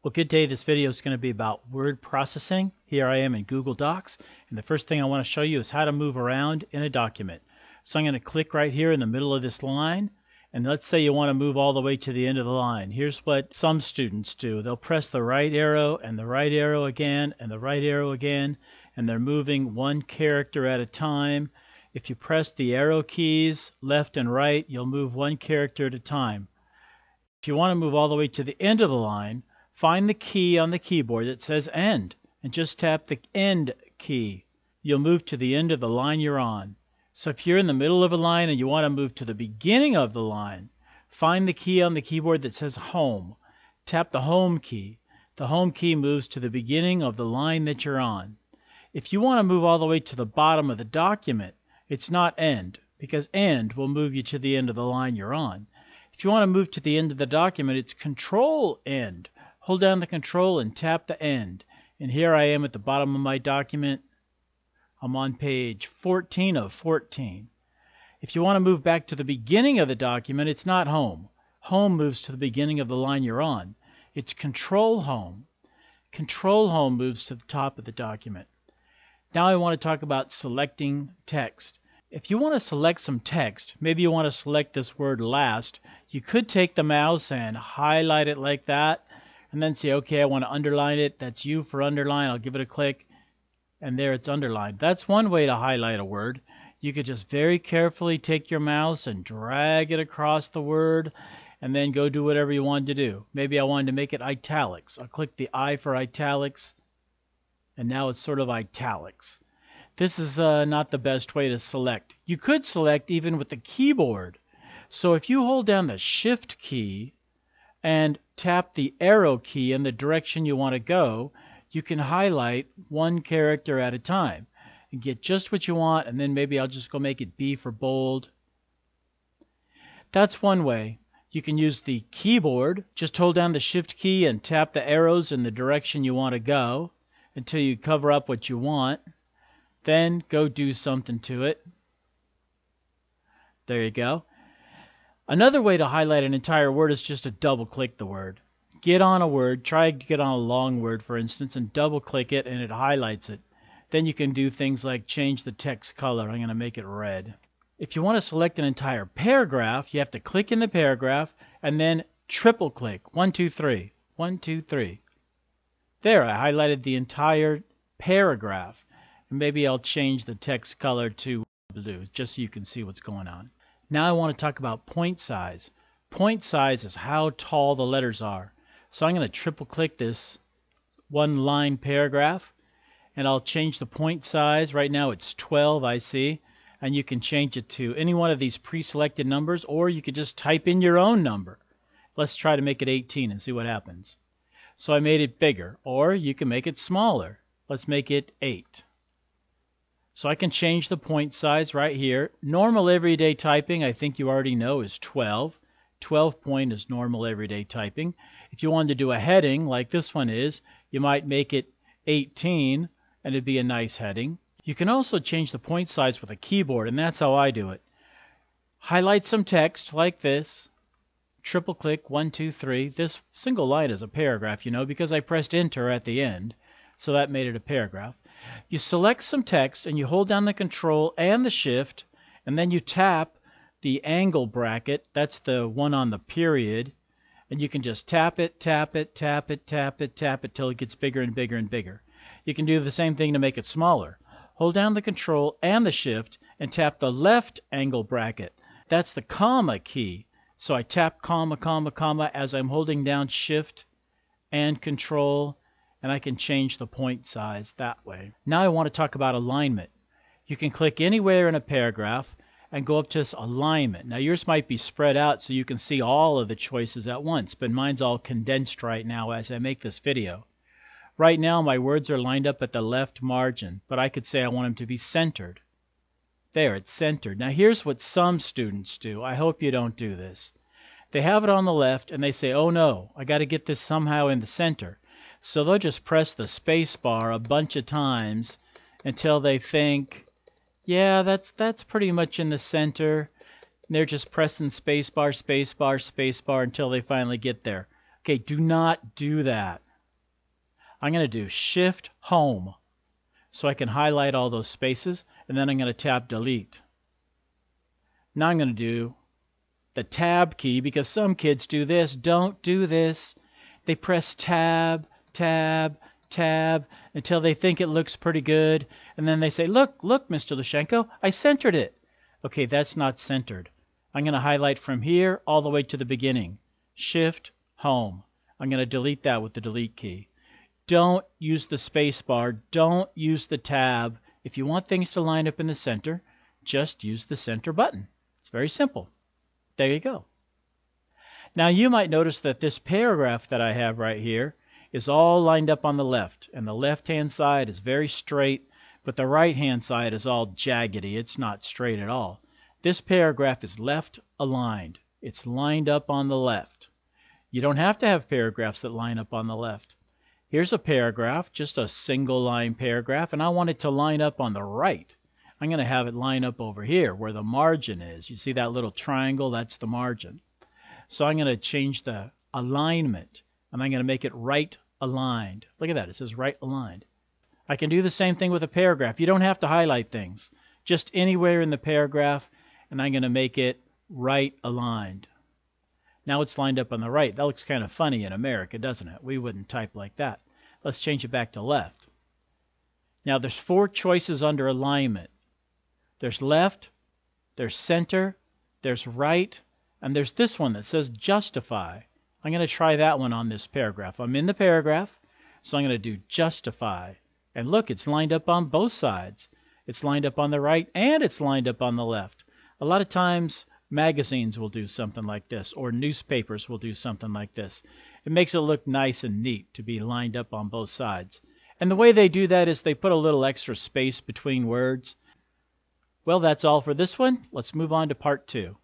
Well, good day. This video is going to be about word processing. Here I am in Google Docs, and the first thing I want to show you is how to move around in a document. So I'm going to click right here in the middle of this line, and let's say you want to move all the way to the end of the line. Here's what some students do. They'll press the right arrow and the right arrow again and the right arrow again, and they're moving one character at a time. If you press the arrow keys left and right, you'll move one character at a time. If you want to move all the way to the end of the line, find the key on the keyboard that says End, and just tap the End key. You'll move to the end of the line you're on. So if you're in the middle of a line and you want to move to the beginning of the line, find the key on the keyboard that says Home. Tap the Home key. The Home key moves to the beginning of the line that you're on. If you want to move all the way to the bottom of the document, it's not End, because End will move you to the end of the line you're on. If you want to move to the end of the document, it's Control End. Hold down the Control and tap the End. And here I am at the bottom of my document. I'm on page 14 of 14. If you want to move back to the beginning of the document, it's not Home. Home moves to the beginning of the line you're on. It's Control Home. Control Home moves to the top of the document. Now I want to talk about selecting text. If you want to select some text, maybe you want to select this word last, you could take the mouse and highlight it like that, and then say, okay, I want to underline it. That's U for underline. I'll give it a click, and there it's underlined. That's one way to highlight a word. You could just very carefully take your mouse and drag it across the word, and then go do whatever you wanted to do. Maybe I wanted to make it italics. I'll click the I for italics, and now it's sort of italics. This is not the best way to select. You could select even with the keyboard. So if you hold down the Shift key and tap the arrow key in the direction you want to go, you can highlight one character at a time and get just what you want, and then maybe I'll just go make it B for bold. That's one way. You can use the keyboard. Just hold down the Shift key and tap the arrows in the direction you want to go until you cover up what you want. Then go do something to it. There you go. Another way to highlight an entire word is just to double click the word. Get on a word, try to get on a long word for instance, and double click it and it highlights it. Then you can do things like change the text color. I'm going to make it red. If you want to select an entire paragraph, you have to click in the paragraph and then triple click. 1, 2, 3. 1, 2, 3. There, I highlighted the entire paragraph. Maybe I'll change the text color to blue just so you can see what's going on. Now I want to talk about point size. Point size is how tall the letters are. So I'm going to triple click this one line paragraph and I'll change the point size. Right now it's 12, I see, and you can change it to any one of these pre-selected numbers, or you could just type in your own number. Let's try to make it 18 and see what happens. So I made it bigger, or you can make it smaller. Let's make it 8. So I can change the point size right here. Normal everyday typing, I think you already know, is 12. 12 point is normal everyday typing. If you wanted to do a heading like this one is, you might make it 18 and it'd be a nice heading. You can also change the point size with a keyboard, and that's how I do it. Highlight some text like this. Triple click 1, 2, 3. This single line is a paragraph, you know, because I pressed enter at the end. So that made it a paragraph. You select some text and you hold down the Control and the Shift, and then you tap the angle bracket. That's the one on the period, and you can just tap it, tap it, tap it, tap it, tap it till it gets bigger and bigger and bigger. You can do the same thing to make it smaller. Hold down the Control and the Shift and tap the left angle bracket. That's the comma key. So I tap comma, comma, comma as I'm holding down Shift and Control, and I can change the point size that way. Now I want to talk about alignment. You can click anywhere in a paragraph and go up to this alignment. Now yours might be spread out so you can see all of the choices at once, but mine's all condensed right now as I make this video. Right now my words are lined up at the left margin, but I could say I want them to be centered. There, it's centered. Now here's what some students do. I hope you don't do this. They have it on the left and they say, oh no, I got to get this somehow in the center. So they'll just press the space bar a bunch of times until they think, yeah, that's pretty much in the center. And they're just pressing space bar, space bar, space bar until they finally get there. Okay, do not do that. I'm going to do Shift Home so I can highlight all those spaces, and then I'm going to tap Delete. Now I'm going to do the Tab key because some kids do this. Don't do this. They press Tab, Tab, Tab until they think it looks pretty good, and then they say, look, Mr. Lushenko, I centered it. Okay, that's not centered. I'm going to highlight from here all the way to the beginning. Shift Home. I'm going to delete that with the Delete key. Don't use the space bar. Don't use the tab. If you want things to line up in the center, just use the center button. It's very simple. There you go. Now you might notice that this paragraph that I have right here is all lined up on the left, and the left-hand side is very straight, but the right-hand side is all jaggedy. It's not straight at all. This paragraph is left aligned. It's lined up on the left. You don't have to have paragraphs that line up on the left. Here's a paragraph, just a single line paragraph, and I want it to line up on the right. I'm going to have it line up over here where the margin is. You see that little triangle? That's the margin. So I'm going to change the alignment, and I'm going to make it right aligned. Look at that. It says right aligned. I can do the same thing with a paragraph. You don't have to highlight things. Just anywhere in the paragraph, and I'm going to make it right aligned. Now it's lined up on the right. That looks kind of funny in America, doesn't it? We wouldn't type like that. Let's change it back to left. Now there's 4 choices under alignment. There's left, there's center, there's right, and there's this one that says justify. I'm going to try that one on this paragraph. I'm in the paragraph, so I'm going to do justify. And look, it's lined up on both sides. It's lined up on the right and it's lined up on the left. A lot of times magazines will do something like this, or newspapers will do something like this. It makes it look nice and neat to be lined up on both sides. And the way they do that is they put a little extra space between words. Well, that's all for this one. Let's move on to part 2.